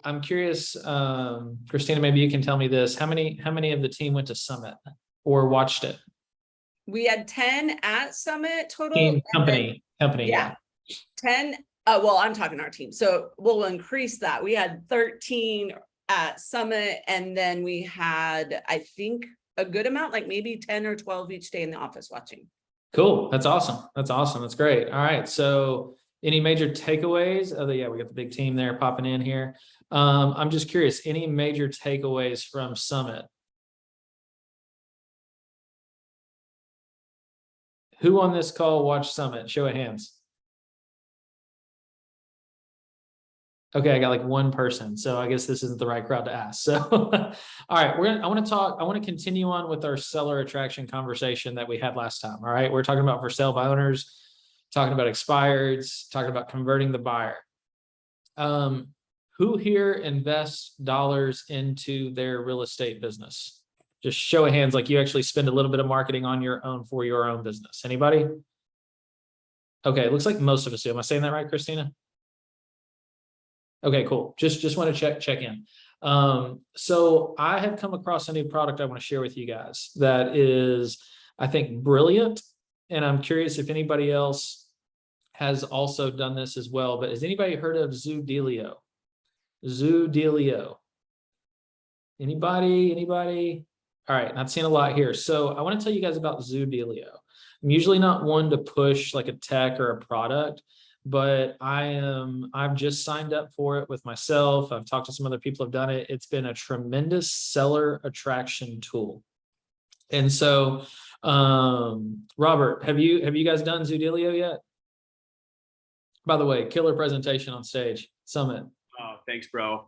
I'm curious, Christina, maybe you can tell me this. How many of the team went to Summit or watched it? We had 10 at Summit total. Team, company, yeah. 10. Well, I'm talking our team. So we'll increase that. We had 13 at Summit, and then we had, I think, a good amount, like maybe 10 or 12 each day in the office watching. Cool. That's awesome. That's awesome. That's great. All right. So any major takeaways? Oh, yeah, we got the big team there popping in here. I'm just curious, any major takeaways from Summit? Who on this call watched Summit? Show of hands. Okay, I got like one person, so I guess this isn't the right crowd to ask. So, all right, I want to continue on with our seller attraction conversation that we had last time. All right, we're talking about for sale by owners, talking about expireds, talking about converting the buyer. Who here invests dollars into their real estate business? Just show of hands, like you actually spend a little bit of marketing on your own for your own business. Anybody? Okay, it looks like most of us do. Am I saying that right, Christina? Okay, cool. Just want to check in. So I have come across a new product I want to share with you guys that is, I think, brilliant. And I'm curious if anybody else has also done this as well. But has anybody heard of Zoodealio? Zoodealio. Anybody? All right, not seeing a lot here. So I want to tell you guys about Zoodealio. I'm usually not one to push like a tech or a product, but I've just signed up for it with myself. I've talked to some other people who've done it. It's been a tremendous seller attraction tool. And so, Robert, have you guys done Zoodealio yet? By the way, killer presentation on stage, Summit. Oh, thanks, bro.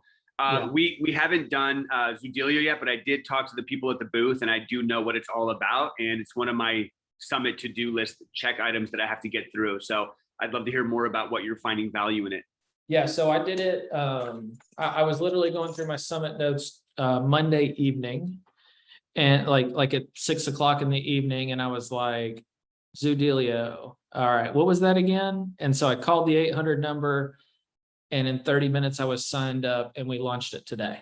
We haven't done Zoodealio yet, but I did talk to the people at the booth, and I do know what it's all about. And it's one of my Summit to-do list check items that I have to get through. So I'd love to hear more about what you're finding value in it. Yeah, so I did it. I was literally going through my Summit notes Monday evening, and like at 6 o'clock in the evening, and I was like, Zoodealio. All right, what was that again? And so I called the 800 number, and in 30 minutes I was signed up, and we launched it today.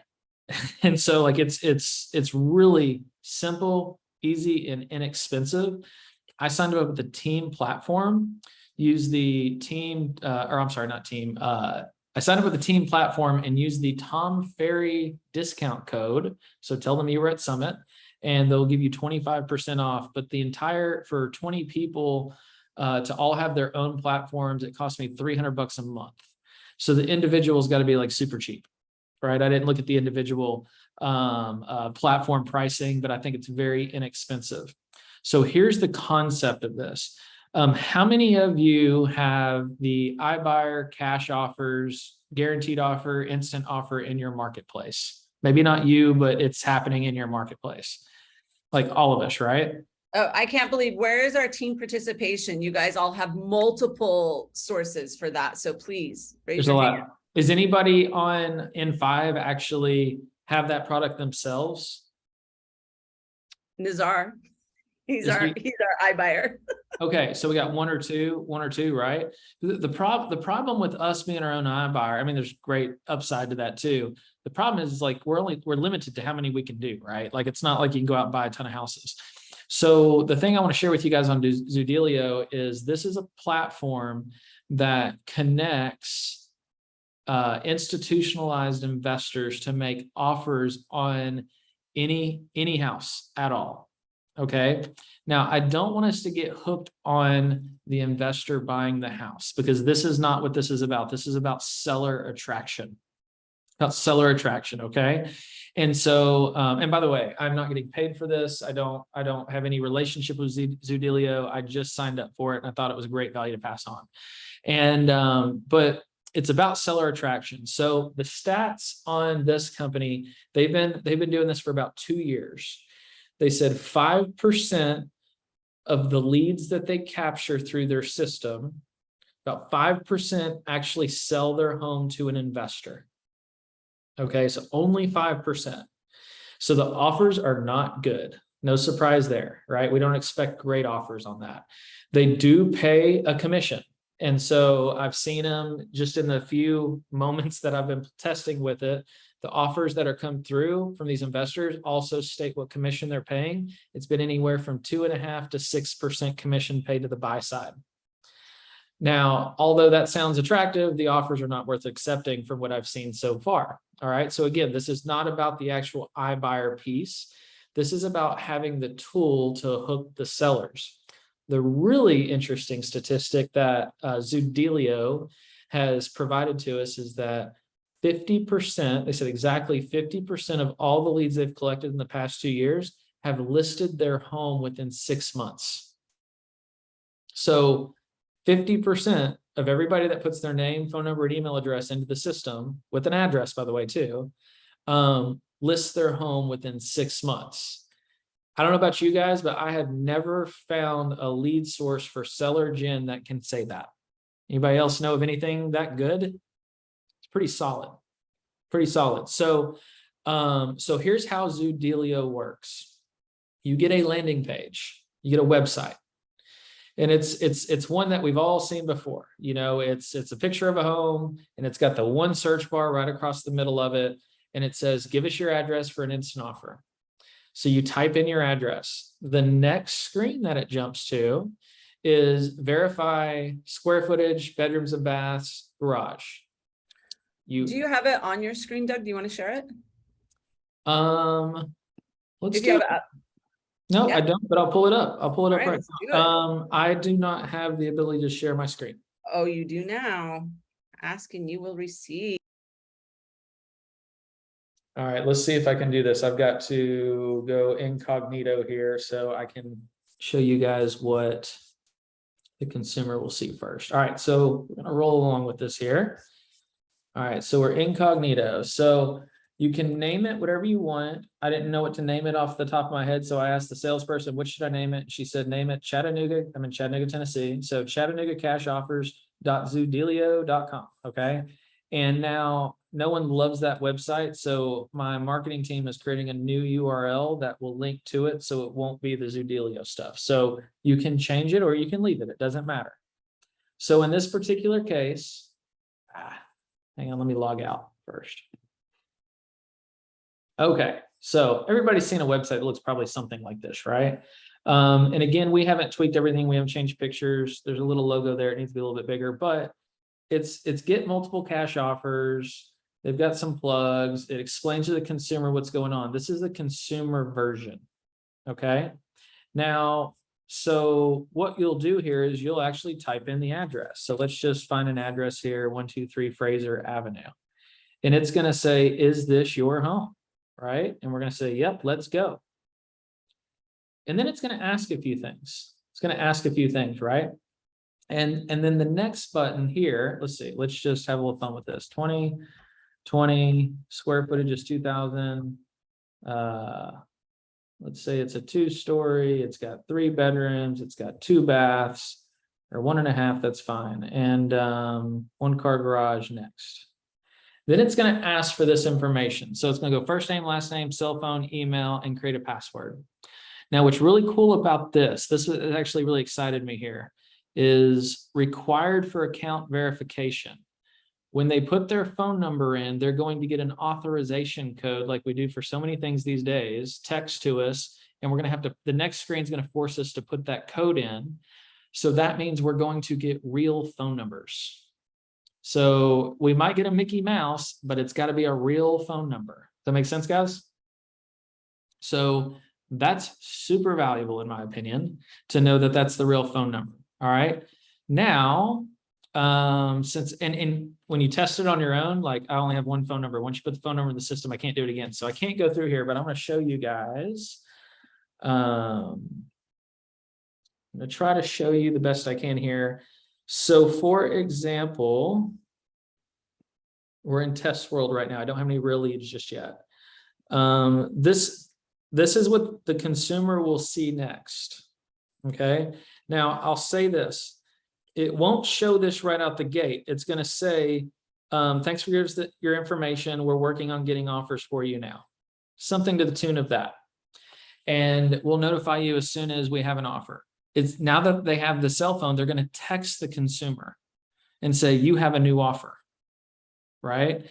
And so like it's really simple, easy, and inexpensive. I signed up with the team platform. Use the team, or I'm sorry, not team. I signed up with the team platform and use the Tom Ferry discount code. So tell them you were at Summit, and they'll give you 25% off. But the entire, for 20 people to all have their own platforms, it cost me $300 a month. So the individual's got to be like super cheap, right? I didn't look at the individual platform pricing, but I think it's very inexpensive. So here's the concept of this. How many of you have the iBuyer cash offers, guaranteed offer, instant offer in your marketplace? Maybe not you, but it's happening in your marketplace. Like all of us, right? Oh, I can't believe, where is our team participation? You guys all have multiple sources for that. So please raise your hand. Is anybody on N5 actually have that product themselves? Nizar. He's our iBuyer. Okay, so we got one or two, right? The problem with us being our own iBuyer, I mean, there's great upside to that too. The problem is like we're limited to how many we can do, right? Like it's not like you can go out and buy a ton of houses. So the thing I want to share with you guys on Zoodealio is this is a platform that connects institutionalized investors to make offers on any house at all. Okay. Now, I don't want us to get hooked on the investor buying the house, because this is not what this is about. This is about seller attraction. Okay. And so, and by the way, I'm not getting paid for this. I don't have any relationship with Zoodealio. I just signed up for it, and I thought it was a great value to pass on. And, but it's about seller attraction. So the stats on this company, they've been doing this for about 2 years. They said 5% of the leads that they capture through their system, about 5% actually sell their home to an investor. Okay, so only 5%. So the offers are not good. No surprise there, right? We don't expect great offers on that. They do pay a commission. And so I've seen them just in the few moments that I've been testing with it. The offers that are come through from these investors also state what commission they're paying. It's been anywhere from 2.5% to 6% commission paid to the buy side. Now, although that sounds attractive, the offers are not worth accepting from what I've seen so far. All right. So again, this is not about the actual iBuyer piece. This is about having the tool to hook the sellers. The really interesting statistic that Zoodealio has provided to us is that 50%, they said exactly 50% of all the leads they've collected in the past 2 years have listed their home within 6 months. So 50% of everybody that puts their name, phone number, and email address into the system, with an address, by the way, too, lists their home within 6 months. I don't know about you guys, but I have never found a lead source for seller gen that can say that. Anybody else know of anything that good? It's pretty solid. Pretty solid. So, so here's how Zoodealio works. You get a landing page, you get a website. And it's one that we've all seen before. You know, it's a picture of a home, and it's got the one search bar right across the middle of it. And it says, give us your address for an instant offer. So you type in your address. The next screen that it jumps to is verify square footage, bedrooms and baths, garage. Do you have it on your screen, Doug? Do you want to share it? Let's If you do have it. it up. No, Yeah. I don't, but I'll pull it up. I'll pull it up All right, right let's do it. now. I do not have the ability to share my screen. Oh, you do now. Ask and you will receive. All right, let's see if I can do this. I've got to go incognito here so I can show you guys what the consumer will see first. All right, so we're gonna roll along with this here. All right, so we're incognito. So you can name it whatever you want. I didn't know what to name it off the top of my head, so I asked the salesperson, what should I name it? She said, name it Chattanooga. I'm in Chattanooga, Tennessee. So ChattanoogaCashOffers.Zoodealio.com. Okay. And now no one loves that website. So my marketing team is creating a new URL that will link to it. So it won't be the Zoodealio stuff. So you can change it or you can leave it. It doesn't matter. So in this particular case, hang on, let me log out first. Okay, so everybody's seen a website that looks probably something like this, right? And again, we haven't tweaked everything. We haven't changed pictures. There's a little logo there. It needs to be a little bit bigger, but it's get multiple cash offers. They've got some plugs. It explains to the consumer what's going on. This is the consumer version. Okay. Now, so what you'll do here is you'll actually type in the address. So let's just find an address here, 123 Fraser Avenue. And it's going to say, is this your home? Right? And we're going to say, yep, let's go. And then it's going to ask a few things. It's going to ask a few things, right? And then the next button here, let's see, let's just have a little fun with this. 20 square footage is 2,000. Let's say it's a 2-story. It's got 3 bedrooms. It's got 2 baths, or 1.5. That's fine. And 1-car garage next. Then it's going to ask for this information. So it's going to go first name, last name, cell phone, email, and create a password. Now, what's really cool about this actually really excited me here, is required for account verification. When they put their phone number in, they're going to get an authorization code like we do for so many things these days, text to us, and we're going to have to, the next screen is going to force us to put that code in. So that means we're going to get real phone numbers. So we might get a Mickey Mouse, but it's got to be a real phone number. Does that make sense, guys? So that's super valuable, in my opinion, to know that that's the real phone number. All right. Now, since when you test it on your own, like I only have one phone number. Once you put the phone number in the system, I can't do it again. So I can't go through here, but I'm going to show you guys. I'm going to try to show you the best I can here. So for example, we're in test world right now. I don't have any real leads just yet. This is what the consumer will see next. Okay. Now I'll say this, it won't show this right out the gate. It's going to say, thanks for your information. We're working on getting offers for you now. Something to the tune of that. And we'll notify you as soon as we have an offer. It's now that they have the cell phone, they're going to text the consumer. and say, you have a new offer, right?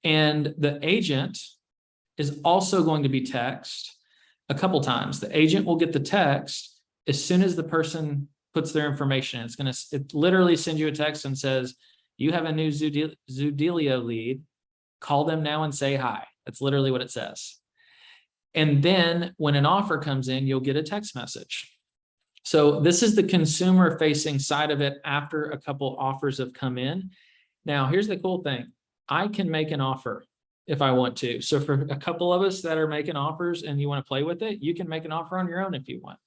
And the agent is also going to be texted a couple times. The agent will get the text as soon as the person puts their information in. It literally sends you a text and says, you have a new Zoodealio lead. Call them now and say hi. That's literally what it says. And then when an offer comes in, you'll get a text message. So this is the consumer facing side of it after a couple offers have come in. Now, here's the cool thing. I can make an offer if I want to. So for a couple of us that are making offers and you want to play with it, you can make an offer on your own if you want.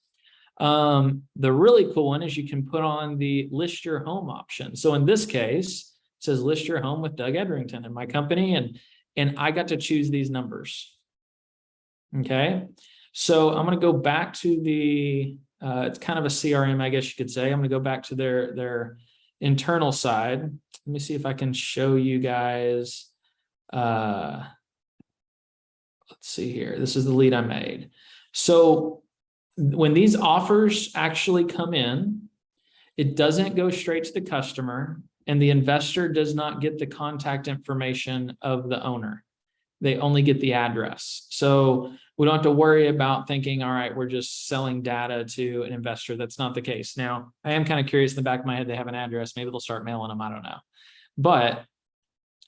The really cool one is you can put on the list your home option. So in this case, it says list your home with Doug Edrington and my company, and I got to choose these numbers. Okay, so I'm going to go back to the, it's kind of a CRM, I guess you could say. I'm going to go back to their internal side. Let me see if I can show you guys. Let's see here. This is the lead I made. So when these offers actually come in, it doesn't go straight to the customer, and the investor does not get the contact information of the owner. They only get the address. So we don't have to worry about thinking, all right, we're just selling data to an investor. That's not the case. Now, I am kind of curious in the back of my head, they have an address. Maybe they'll start mailing them. I don't know. But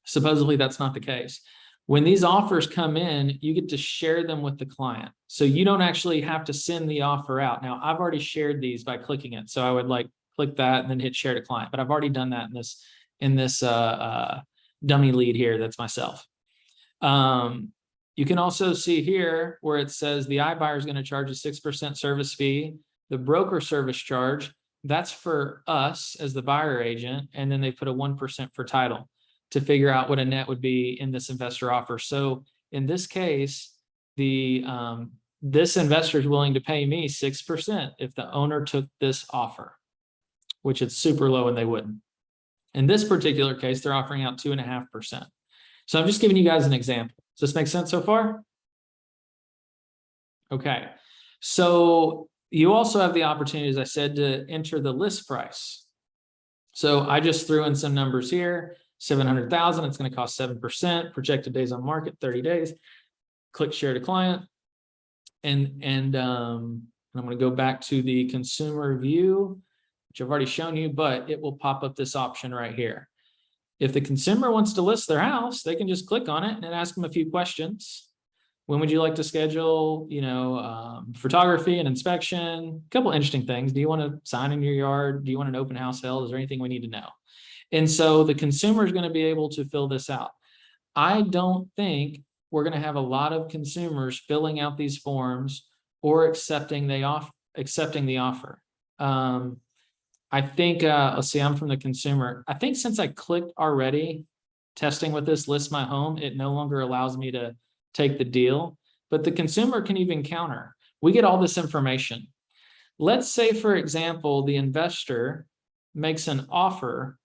supposedly that's not the case. When these offers come in, you get to share them with the client. So you don't actually have to send the offer out. Now, I've already shared these by clicking it. So I would like click that and then hit share to client. But I've already done that in this dummy lead here. That's myself. You can also see here where it says the iBuyer is going to charge a 6% service fee. The broker service charge, that's for us as the buyer agent. And then they put a 1% for title to figure out what a net would be in this investor offer. So in this case, this investor is willing to pay me 6% if the owner took this offer, which is super low and they wouldn't. In this particular case, they're offering out 2.5%. So I'm just giving you guys an example. Does this make sense so far? Okay. So you also have the opportunity, as I said, to enter the list price. So I just threw in some numbers here, 700,000. It's going to cost 7%. Projected days on market, 30 days. Click share to client. And I'm going to go back to the consumer view, which I've already shown you, but it will pop up this option right here. If the consumer wants to list their house, they can just click on it and ask them a few questions. When would you like to schedule, photography and inspection? A couple interesting things. Do you want to sign in your yard? Do you want an open house held? Is there anything we need to know? And so the consumer is going to be able to fill this out. I don't think we're going to have a lot of consumers filling out these forms or accepting the offer. I think, let's see, I'm from the consumer. I think since I clicked already testing with this list my home, it no longer allows me to take the deal, but the consumer can even counter. We get all this information. Let's say, for example, the investor makes an offer.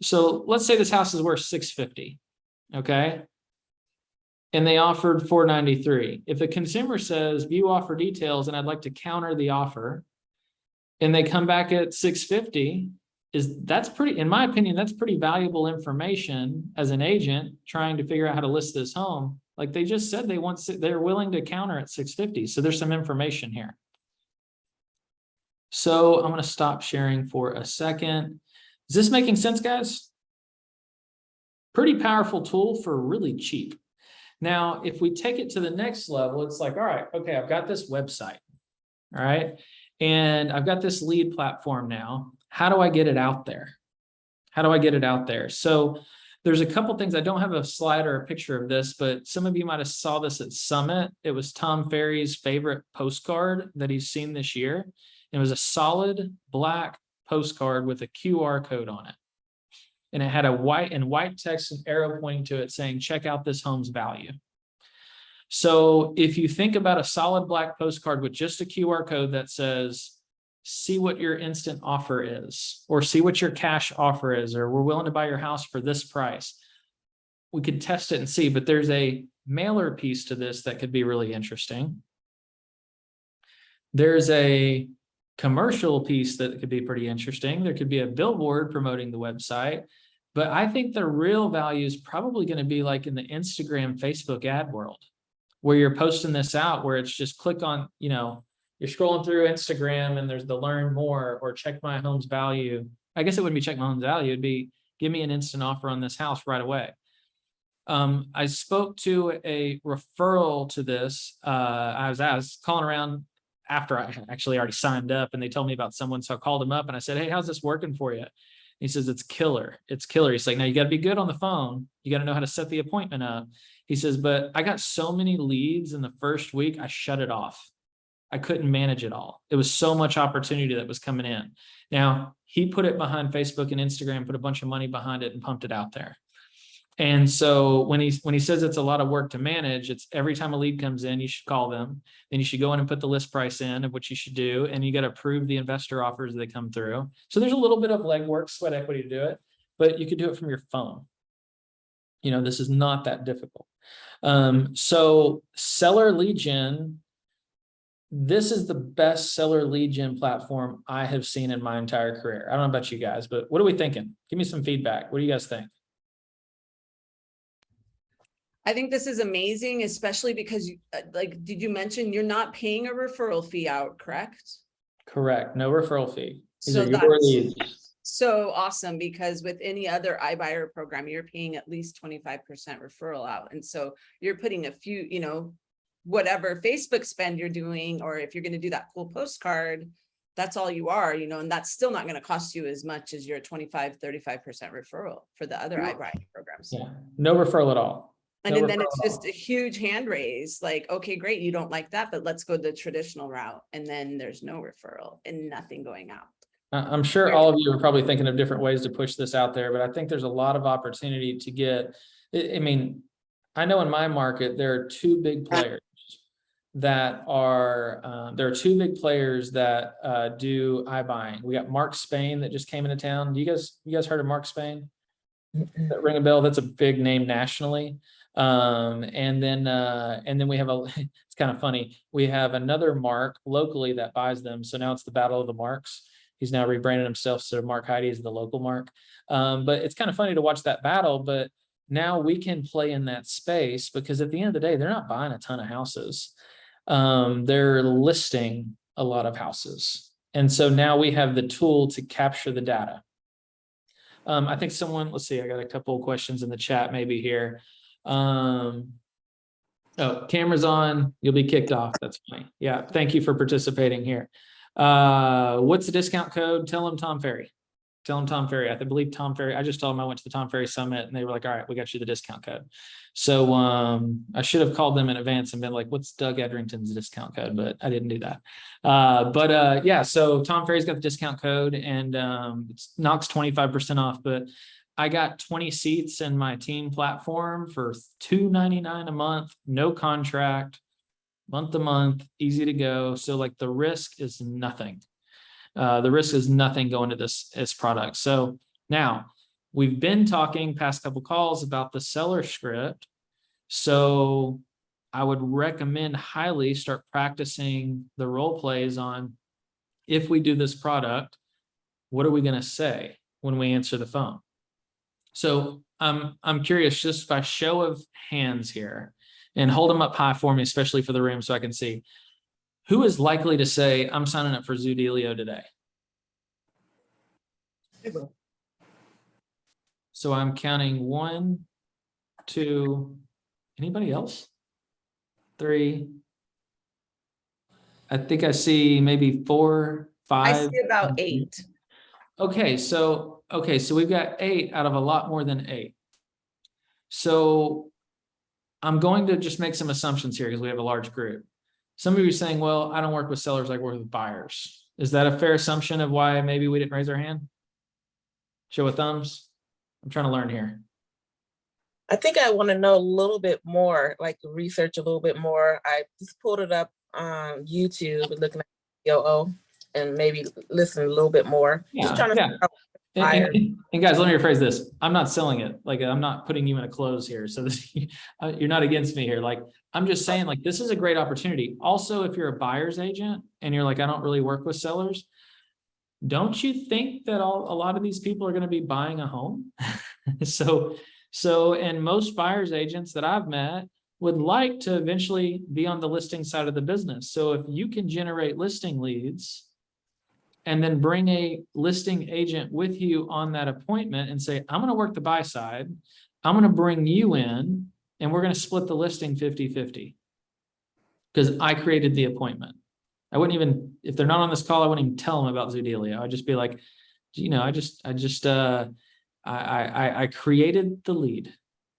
So let's say this house is worth $650, okay? And they offered $493. If the consumer says, view offer details, and I'd like to counter the offer, and they come back at $650, that's pretty, in my opinion, that's pretty valuable information as an agent trying to figure out how to list this home. Like they just said, they're willing to counter at $650. So there's some information here. So I'm going to stop sharing for a second. Is this making sense, guys? Pretty powerful tool for really cheap. Now, if we take it to the next level, it's like, all right, okay, I've got this website. All right. And I've got this lead platform now. How do I get it out there? How do I get it out there? So there's a couple things. I don't have a slide or a picture of this, but some of you might have saw this at Summit. It was Tom Ferry's favorite postcard that he's seen this year. It was a solid black postcard with a QR code on it. And it had a white text and arrow pointing to it saying, check out this home's value. So if you think about a solid black postcard with just a QR code that says, see what your instant offer is, or see what your cash offer is, or we're willing to buy your house for this price, we could test it and see. But there's a mailer piece to this that could be really interesting. There's a commercial piece that could be pretty interesting. There could be a billboard promoting the website. But I think the real value is probably going to be like in the Instagram, Facebook ad world, where you're posting this out, where it's just click on, you're scrolling through Instagram and there's the learn more or check my home's value. I guess it wouldn't be check my home's value. It'd be give me an instant offer on this house right away. I spoke to a referral to this. I was calling around after I actually already signed up, and they told me about someone. So I called him up and I said, "Hey, how's this working for you?" He says, "It's killer. It's killer." He's like, "Now you got to be good on the phone. You got to know how to set the appointment up." He says, "But I got so many leads in the first week, I shut it off. I couldn't manage it all. It was so much opportunity that was coming in." Now he put it behind Facebook and Instagram, put a bunch of money behind it and pumped it out there. And so when he says it's a lot of work to manage, it's every time a lead comes in, you should call them. Then you should go in and put the list price in of what you should do. And you got to approve the investor offers that come through. So there's a little bit of legwork, sweat equity to do it, but you could do it from your phone. This is not that difficult. So seller lead gen, this is the best seller lead gen platform I have seen in my entire career. I don't know about you guys, but what are we thinking? Give me some feedback. What do you guys think? I think this is amazing, especially because did you mention you're not paying a referral fee out, correct? Correct. No referral fee. These So are your that's leads. so awesome, because with any other iBuyer program, you're paying at least 25% referral out. And so you're putting a few, whatever Facebook spend you're doing, or if you're going to do that cool postcard, that's all you are, and that's still not going to cost you as much as your 25, 35% referral for the other iBuyer programs. Yeah. No referral at all. And then it's just a huge hand raise, like, okay, great, you don't like that, but let's go the traditional route. And then there's no referral and nothing going out. I'm sure all of you are probably thinking of different ways to push this out there, but I think there's a lot of opportunity to get, I mean, I know in my market, there are two big players that do iBuying. We got Mark Spain that just came into town. You guys heard of Mark Spain? That ring a bell? That's a big name nationally. And then we have it's kind of funny. We have another Mark locally that buys them. So now it's the battle of the Marks. He's now rebranded himself. So Mark Heidi is the local Mark. But it's kind of funny to watch that battle, but now we can play in that space because at the end of the day, they're not buying a ton of houses. They're listing a lot of houses. And so now we have the tool to capture the data. I think let's see, I got a couple of questions in the chat maybe here. Oh, camera's on, you'll be kicked off. That's fine. Yeah, thank you for participating here. What's the discount code? Tell them Tom Ferry. Tell them Tom Ferry. I believe Tom Ferry. I just told them I went to the Tom Ferry Summit and they were like, all right, we got you the discount code. So I should have called them in advance and been like, what's Doug Edrington's discount code? But I didn't do that. Yeah, so Tom Ferry's got the discount code and it knocks 25% off. But I got 20 seats in my team platform for $299 a month, no contract, month to month, easy to go. So like the risk is nothing. The risk is nothing going to this product. So now we've been talking past couple calls about the seller script. So I would recommend highly start practicing the role plays on if we do this product, what are we going to say when we answer the phone? So I'm curious, just by show of hands here, and hold them up high for me, especially for the room so I can see. Who is likely to say, I'm signing up for Zoodealio today? So I'm counting 1, 2, anybody else? 3. I think I see maybe 4, 5. I see about 8. Okay, so we've got 8 out of a lot more than 8. So I'm going to just make some assumptions here because we have a large group. Some of you are saying, well, I don't work with sellers, I work with buyers. Is that a fair assumption of why maybe we didn't raise our hand? Show of thumbs. I'm trying to learn here. I think I want to know a little bit more, like research a little bit more. I just pulled it up on YouTube, looking at OO, and maybe listen a little bit more. Yeah, just trying to figure out and guys, let me rephrase this. I'm not selling it. Like, I'm not putting you in a close here. So this, you're not against me here. Like, I'm just saying, like, this is a great opportunity. Also, if you're a buyer's agent and you're like, I don't really work with sellers, don't you think that a lot of these people are going to be buying a home? And most buyer's agents that I've met would like to eventually be on the listing side of the business. So if you can generate listing leads and then bring a listing agent with you on that appointment and say, I'm going to work the buy side, I'm going to bring you in, and we're going to split the listing 50-50 because I created the appointment. I wouldn't even, if they're not on this call, I wouldn't even tell them about Zoodelia. I'd just be like, I created the lead,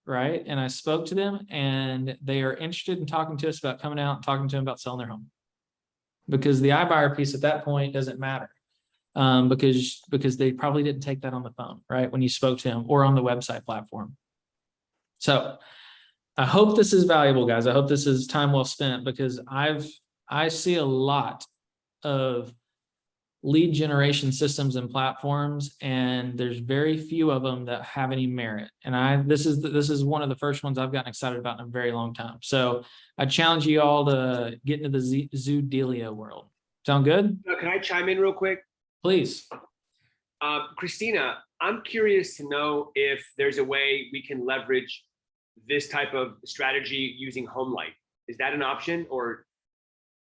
right? And I spoke to them, and they are interested in talking to us about coming out and talking to them about selling their home. Because the iBuyer piece at that point doesn't matter. Because they probably didn't take that on the phone, right? When you spoke to them or on the website platform. So I hope this is valuable, guys. I hope this is time well spent, because I see a lot of lead generation systems and platforms, and there's very few of them that have any merit. And this is one of the first ones I've gotten excited about in a very long time. So I challenge you all to get into the Zoodelia world. Sound good? Can I chime in real quick? Please. Christina, I'm curious to know if there's a way we can leverage this type of strategy using HomeLight. Is that an option, or?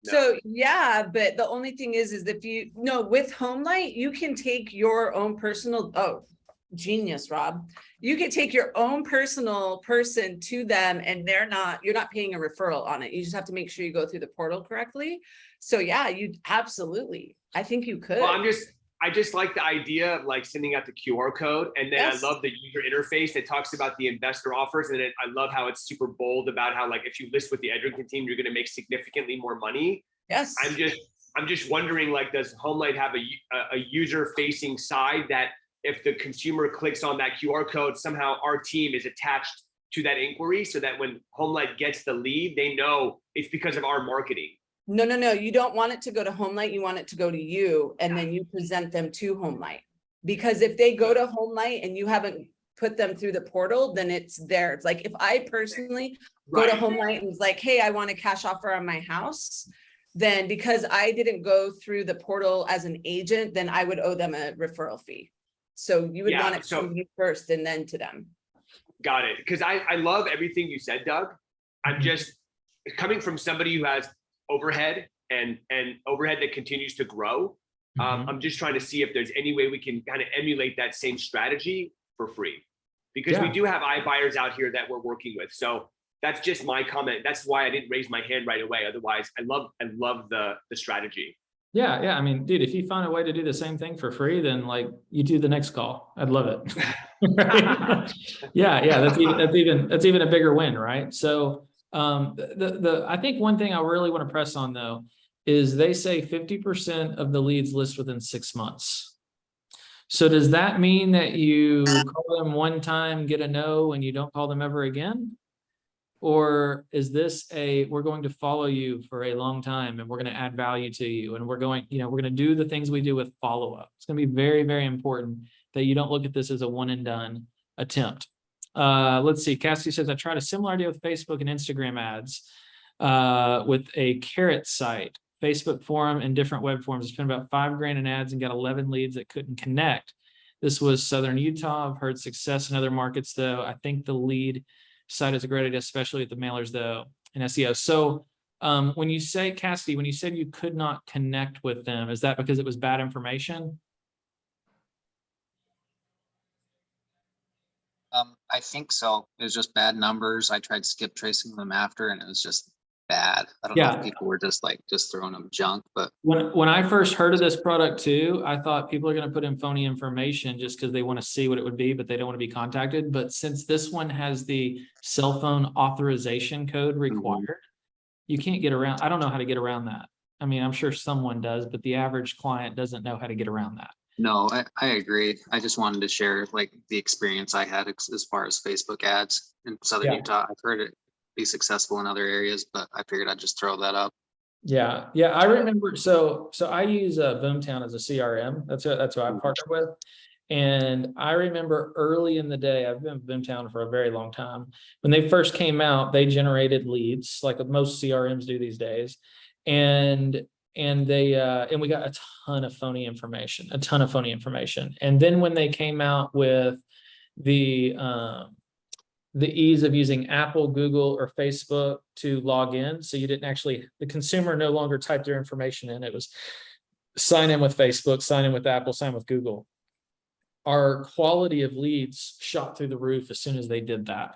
No? So yeah, but the only thing is if you with HomeLight, you can take your own personal, genius, Rob. You can take your own personal person to them, and you're not paying a referral on it. You just have to make sure you go through the portal correctly. So yeah, you absolutely, I think you could. Well, I just like the idea of like sending out the QR code, and then Yes. I love the user interface that talks about the investor offers, and I love how it's super bold about how, like, if you list with the Edgerton team, you're going to make significantly more money. Yes. I'm just wondering, like, does HomeLight have a user facing side that if the consumer clicks on that QR code, somehow our team is attached to that inquiry, so that when HomeLight gets the lead, they know it's because of our marketing? No. You don't want it to go to HomeLight. You want it to go to you, and then you present them to HomeLight. Because if they go to HomeLight and you haven't put them through the portal, then it's theirs. Like if I personally go to HomeLight and was like, hey, I want a cash offer on my house, then because I didn't go through the portal as an agent, then I would owe them a referral fee. So you would want it to you first and then to them. Got it. Because I love everything you said, Doug. I'm just coming from somebody who has overhead and overhead that continues to grow. I'm just trying to see if there's any way we can kind of emulate that same strategy for free, because we do have iBuyers out here that we're working with. So that's just my comment. That's why I didn't raise my hand right away. Otherwise, I love the strategy. Yeah. I mean, dude, if you find a way to do the same thing for free, then like you do the next call. I'd love it. Yeah. That's even a bigger win, right? So I think one thing I really want to press on though is they say 50% of the leads list within 6 months. So does that mean that you call them one time, get a no, and you don't call them ever again? Or is this we're going to follow you for a long time, and we're going to add value to you, and we're going to do the things we do with follow-up. It's going to be very, very important that you don't look at this as a one and done attempt. Let's see. Cassidy says, I tried a similar idea with Facebook and Instagram ads with a carrot site, Facebook forum, and different web forums. I spent about $5,000 in ads and got 11 leads that couldn't connect. This was Southern Utah. I've heard success in other markets, though. I think the lead site is a great idea, especially at the mailers, though, in SEO. So when you say, Cassidy, when you said you could not connect with them, is that because it was bad information? I think so. It was just bad numbers. I tried skip tracing them after, and it was just bad. I don't know if people were just throwing them junk, but when I first heard of this product too, I thought people are going to put in phony information just because they want to see what it would be, but they don't want to be contacted. But since this one has the cell phone authorization code required, you can't get around. I don't know how to get around that. I mean, I'm sure someone does, but the average client doesn't know how to get around that. no, I agree. I just wanted to share like the experience I had as far as Facebook ads in Southern Utah. I've heard it be successful in other areas, but I figured I'd just throw that up. Yeah. I remember. So I use Boomtown as a CRM. That's who I partner with. And I remember early in the day, I've been with Boomtown for a very long time. When they first came out, they generated leads like most CRMs do these days. And we got a ton of phony information. And then when they came out with the ease of using Apple, Google, or Facebook to log in. So you didn't actually, the consumer no longer typed their information in. It was sign in with Facebook, sign in with Apple, sign with Google. Our quality of leads shot through the roof as soon as they did that.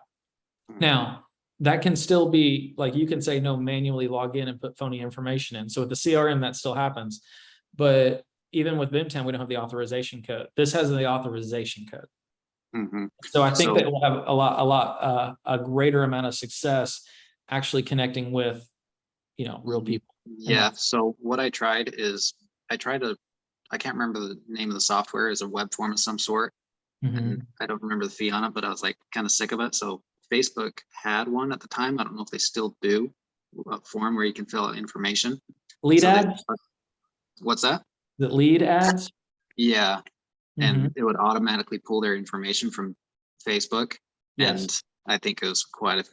Now, that can still be like, you can say no, manually log in and put phony information in. So with the CRM, that still happens. But even with Boomtown, we don't have the authorization code. This has the authorization code. Mhm. So I think So- that we'll have a greater amount of success actually connecting with, real people. Yeah, so what I tried is, I can't remember the name of the software, is a web form of some sort. Mhm. And I don't remember the fee on it, but I was like kind of sick of it. So Facebook had one at the time. I don't know if they still do, a form where you can fill out information. Lead So they- ads, What's that? the lead ads. Yeah, and Mhm. it would automatically pull their information from Facebook. Yes. And I think it was quite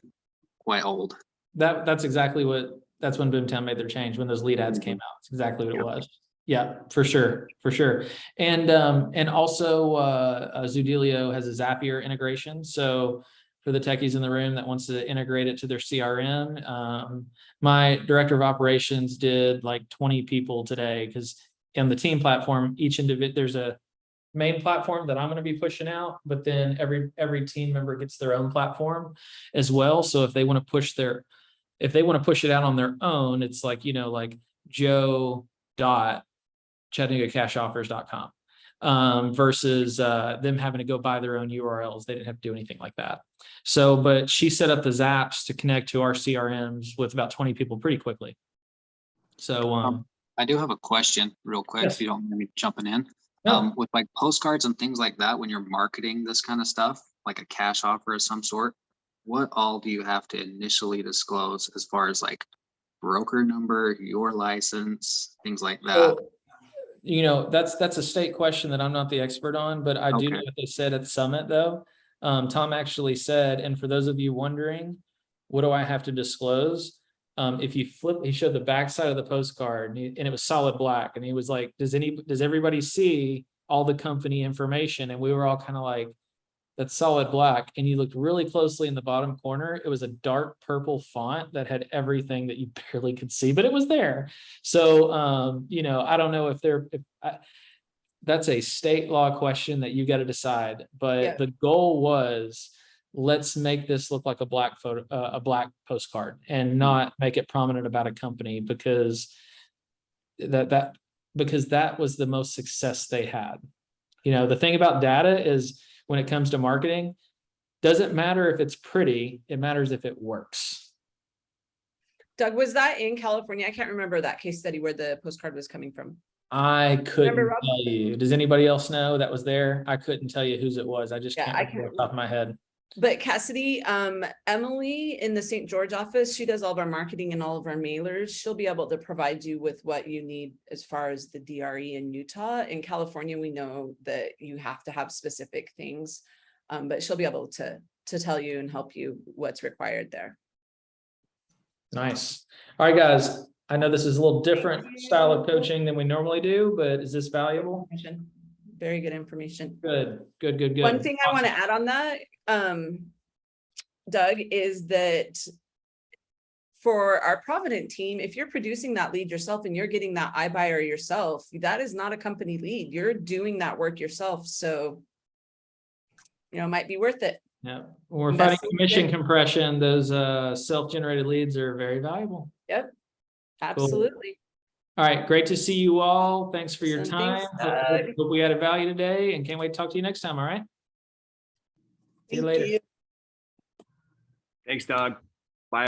old. That's exactly that's when Boomtown made their change, when those lead ads came out. It's exactly what it Yep. was. Yeah, for sure. And also Zudilio has a Zapier integration. So for the techies in the room that wants to integrate it to their CRM, my director of operations did like 20 people today, because in the team platform, each individual, there's a main platform that I'm going to be pushing out, but then every team member gets their own platform as well. So if they want to push it out on their own, it's like, like joe.chattanooga.cashoffers.com versus them having to go buy their own URLs. They didn't have to do anything like that. So, but she set up the Zaps to connect to our CRMs with about 20 people pretty quickly. So, I do have a question real quick, Yes. if you don't mind me jumping in. No. With like postcards and things like that, when you're marketing this kind of stuff, like a cash offer of some sort, what all do you have to initially disclose as far as like broker number, your license, things like that? So, that's a state question that I'm not the expert on, but I do know Okay. what they said at Summit though. Tom actually said, and for those of you wondering, what do I have to disclose? If you flip, he showed the backside of the postcard and it was solid black. And he was like, does everybody see all the company information? And we were all kind of like, that's solid black. And you looked really closely in the bottom corner. It was a dark purple font that had everything that you barely could see, but it was there. So, I don't know if that's a state law question that you got to decide, but Yeah. the goal was, let's make this look like a black photo, a black postcard, and not make it prominent about a company, because that was the most success they had. The thing about data is, when it comes to marketing, doesn't matter if it's pretty, it matters if it works. Doug, was that in California? I can't remember that case study where the postcard was coming from. I couldn't Rob? tell you. Does anybody else know that was there? I couldn't tell you whose it was. I just Yeah, can't I remember off can't the top of my head. But Cassidy, Emily in the St. George office, she does all of our marketing and all of our mailers. She'll be able to provide you with what you need as far as the DRE in Utah. In California, we know that you have to have specific things, but she'll be able to tell you and help you what's required there. Nice. All right, guys. I know this is a little different style of coaching than we normally do, but is this valuable? Very good information. Good. One thing I want to add on that, Doug, is that for our Provident team, if you're producing that lead yourself and you're getting that iBuyer yourself, that is not a company lead. You're doing that work yourself. So, it might be worth it. Yeah. When we're fighting commission compression, those self-generated leads are very valuable. Yep. Absolutely. All right. Great to see you all. Thanks for your Awesome. time. Thanks, Hope we added value today, and can't wait to talk to you next time. All right. See you later. Thanks, Doug.